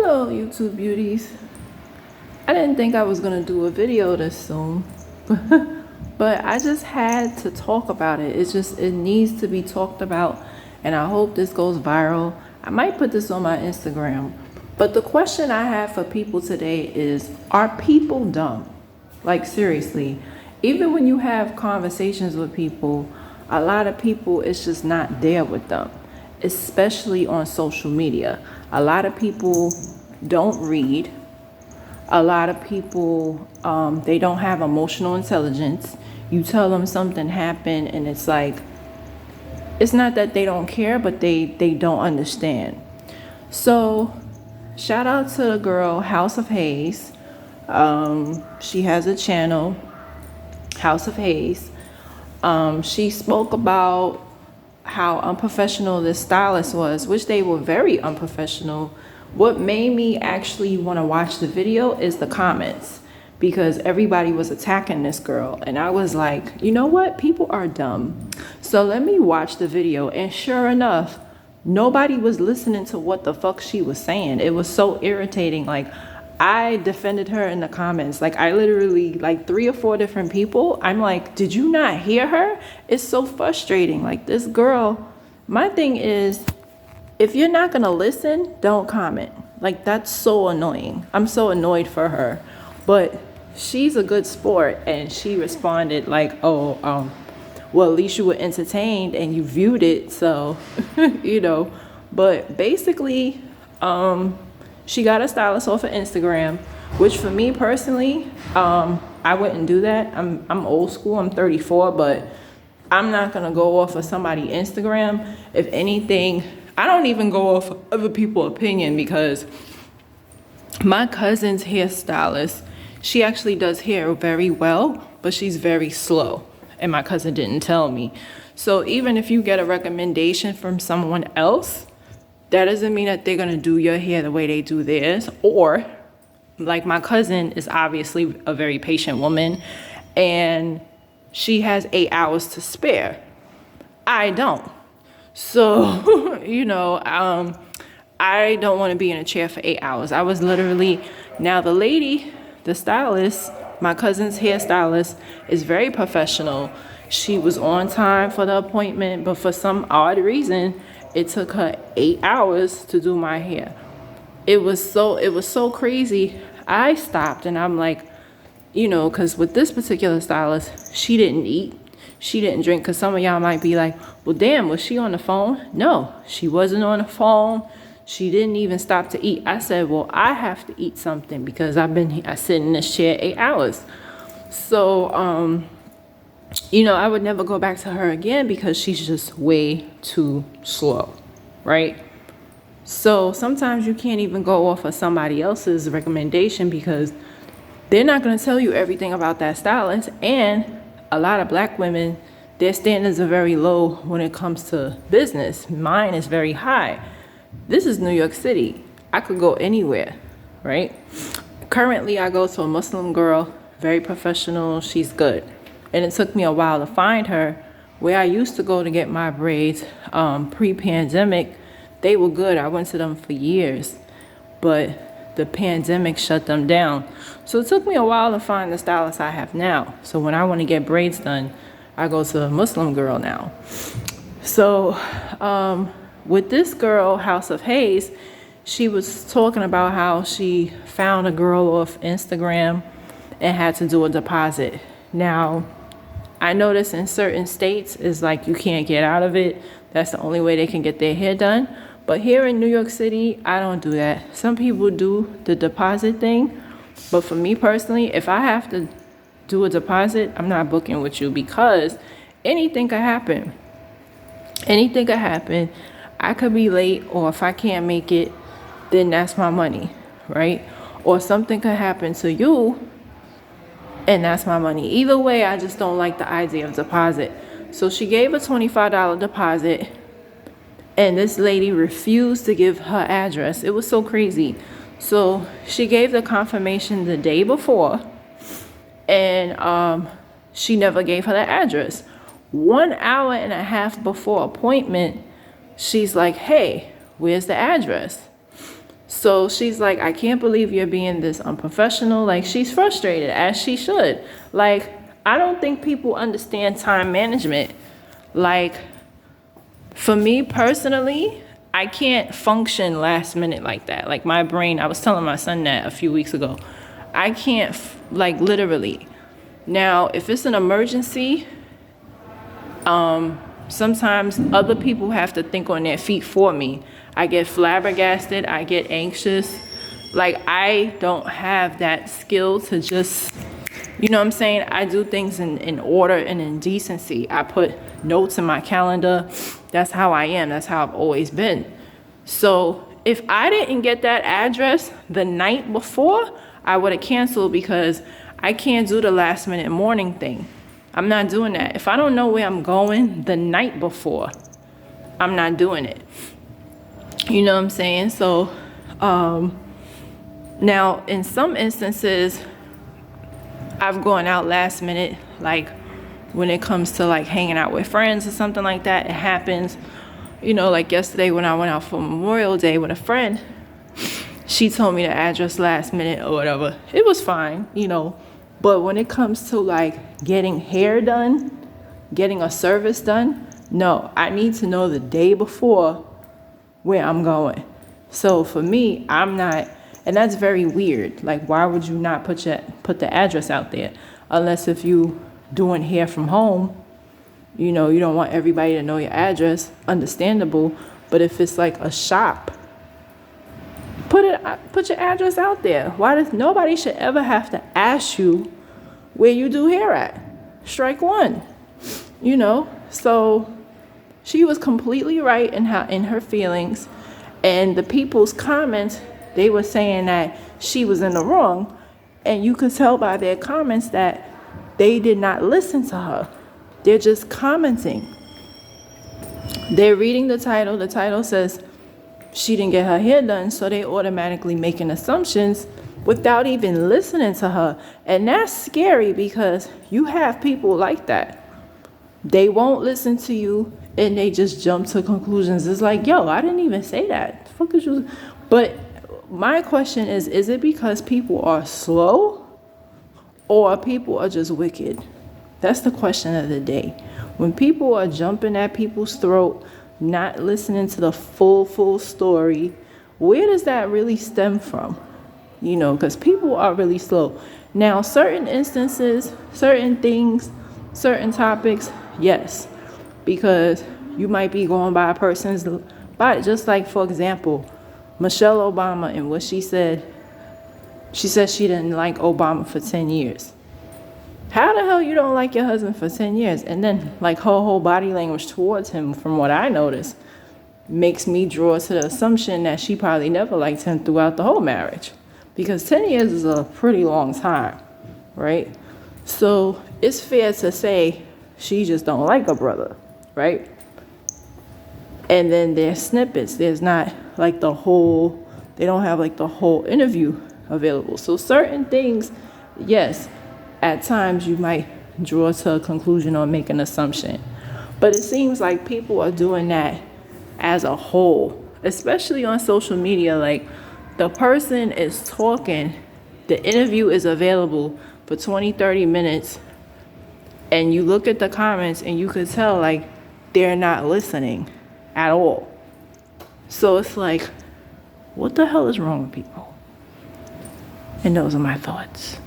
Hello, YouTube beauties. I didn't think I was gonna do a video this soon, but I just had to talk about it. It needs to be talked about, and I hope this goes viral. I might put this on my Instagram. But the question I have for people today is, are people dumb? Like, seriously, even when you have conversations with people, a lot of people, it's just not there with them, especially on social media. A lot of people don't read. A lot of people, they don't have emotional intelligence. You tell them something happened and it's like, it's not that they don't care, but they don't understand. So shout out to the girl, House of Hayes. She has a channel, House of Hayes. She spoke about how unprofessional this stylist was, which they were very unprofessional. What made me actually want to watch the video is the comments, because everybody was attacking this girl. And I was like, you know what? People are dumb. So let me watch the video. And sure enough, nobody was listening to what the fuck she was saying. It was so irritating. Like, I defended her in the comments. Like, I literally, like 3 or 4 different people, I'm like, did you not hear her? It's so frustrating. Like, this girl, my thing is, if you're not gonna listen, don't comment. Like, that's so annoying. I'm so annoyed for her. But she's a good sport, and she responded like, well, at least you were entertained and you viewed it, so, you know. But basically, she got a stylist off of Instagram, which for me personally, I wouldn't do that. I'm old school, I'm 34, but I'm not gonna go off of somebody's Instagram. If anything, I don't even go off other people's opinion, because my cousin's hairstylist, she actually does hair very well, but she's very slow. And my cousin didn't tell me. So even if you get a recommendation from someone else, that doesn't mean that they're gonna do your hair the way they do theirs. Or, like, my cousin is obviously a very patient woman, and she has 8 hours to spare. I don't. So, you know, I don't want to be in a chair for 8 hours. I was literally, now the lady, the stylist, my cousin's hairstylist, is very professional. She was on time for the appointment, but for some odd reason, it took her 8 hours to do my hair. It was so crazy. I stopped and I'm like, you know, because with this particular stylist, she didn't eat. She didn't drink, because some of y'all might be like, well, damn, was she on the phone? No, she wasn't on the phone. She didn't even stop to eat. I said, well, I have to eat something, because I sit in this chair 8 hours. So, you know, I would never go back to her again, because she's just way too slow, right? So sometimes you can't even go off of somebody else's recommendation, because they're not going to tell you everything about that stylist. And a lot of black women, their standards are very low when it comes to business. Mine is very high. This is New York City. I could go anywhere, right? Currently, I go to a Muslim girl, very professional. She's good. And it took me a while to find her. Where I used to go to get my braids pre-pandemic, they were good. I went to them for years, but the pandemic shut them down. So it took me a while to find the stylist I have now. So when I want to get braids done, I go to a Muslim girl now. So with this girl, House of Hayes, she was talking about how she found a girl off Instagram and had to do a deposit. Now, I notice in certain states is like you can't get out of it. That's the only way they can get their hair done. But here in New York City, I don't do that. Some people do the deposit thing. But for me personally, if I have to do a deposit, I'm not booking with you, because anything could happen. Anything could happen. I could be late, or if I can't make it, then that's my money, right? Or something could happen to you, and that's my money. Either way, I just don't like the idea of deposit. So she gave a $25 deposit, and this lady refused to give her address. It was so crazy. So she gave the confirmation the day before, and she never gave her the address. 1 hour and a half before appointment, she's like, hey, where's the address? So she's like, I can't believe you're being this unprofessional. Like, she's frustrated, as she should. Like, I don't think people understand time management. Like, for me personally, I can't function last minute like that. Like, my brain, I was telling my son that a few weeks ago. I can't, like, literally. Now, if it's an emergency, sometimes other people have to think on their feet for me. I get flabbergasted. I get anxious. Like, I don't have that skill to just, you know what I'm saying? I do things in order and in decency. I put notes in my calendar. That's how I am. That's how I've always been. So if I didn't get that address the night before, I would have canceled, because I can't do the last minute morning thing. I'm not doing that. If I don't know where I'm going the night before, I'm not doing it. You know what I'm saying? So now in some instances, I've gone out last minute, like when it comes to like hanging out with friends or something like that. It happens. You know, like yesterday when I went out for Memorial Day with a friend, she told me the address last minute or whatever. It was fine, you know. But when it comes to like getting hair done, getting a service done, no, I need to know the day before where I'm going. So for me, I'm not, and that's very weird. Like, why would you not put the address out there? Unless if you doing hair from home, you know, you don't want everybody to know your address, understandable. But if it's like a shop, put your address out there. Why does nobody should ever have to ask you where you do hair at? Strike one. You know, so she was completely right in her feelings, and the people's comments, they were saying that she was in the wrong, and you could tell by their comments that they did not listen to her. They're just commenting. They're reading the title. The title says she didn't get her hair done, so they automatically making assumptions without even listening to her. And that's scary, because you have people like that. They won't listen to you, and they just jump to conclusions. It's like, yo, I didn't even say that. The fuck is you? But my question is it because people are slow, or people are just wicked? That's the question of the day. When people are jumping at people's throat, not listening to the full story, where does that really stem from? You know, because people are really slow. Now, certain instances, certain things, certain topics, yes, because you might be going by a person's body. Just like, for example, Michelle Obama and what she said. She said she didn't like Obama for 10 years. How the hell you don't like your husband for 10 years? And then, like, her whole body language towards him, from what I noticed, makes me draw to the assumption that she probably never liked him throughout the whole marriage. Because 10 years is a pretty long time, right? So it's fair to say she just don't like her brother, right? And then there's snippets. There's not like the whole, they don't have like the whole interview available. So certain things, yes, at times you might draw to a conclusion or make an assumption. But it seems like people are doing that as a whole, especially on social media. Like, the person is talking, the interview is available for 20, 30 minutes, and you look at the comments and you could tell, like, they're not listening at all. So it's like, what the hell is wrong with people? And those are my thoughts.